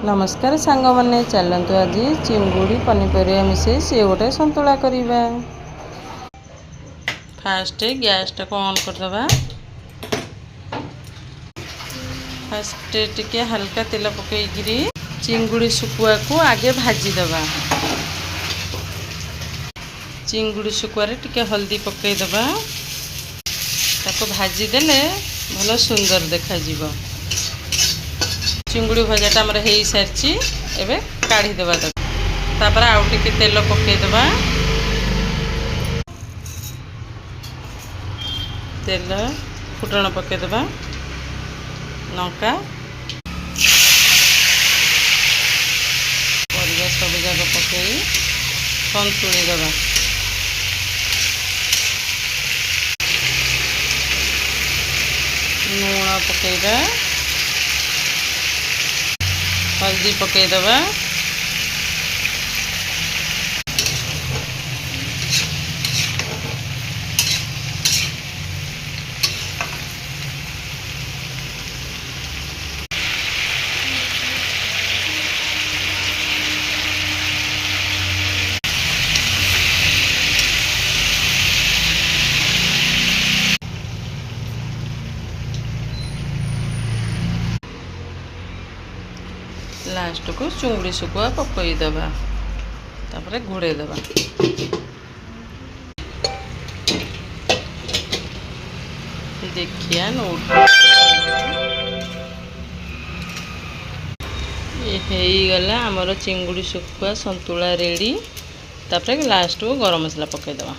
नमस्कार सांग मैंने चलतु आज चिंगुड़ी पनीपरिया मिसे सी गोटे संतुला करवा। फास्ट गैस टा को ऑन करदे। फास्ट टिके हल्का तेल पकईकरी चिंगुड़ी शुखुआ को आगे भाजीदबा। चिंगुड़ी शुखुआ टिके हल्दी पकईदबा। ताको भाजीदेले भल सुंदर देखा जीवो। चिंगुड़ी भजाटा आमर हो सारी एवं काढ़ीदेवा। तापर आउ टिके तेल पकईदबा। तेल फुटण पकईदबा। लंका परिया सब जाक पकई संतुली दबा। लूण पकईबा। हल्दी पकईदबा। लास्ट को चुंगड़ी शुखुआ पकईदबा। तापर घोड़ेदबा। देखिया नोट ये गला आमर चिंगुड़ी शुखुआ संतुला रेडी। तापर लास्ट को गरम मसला पकईदबा।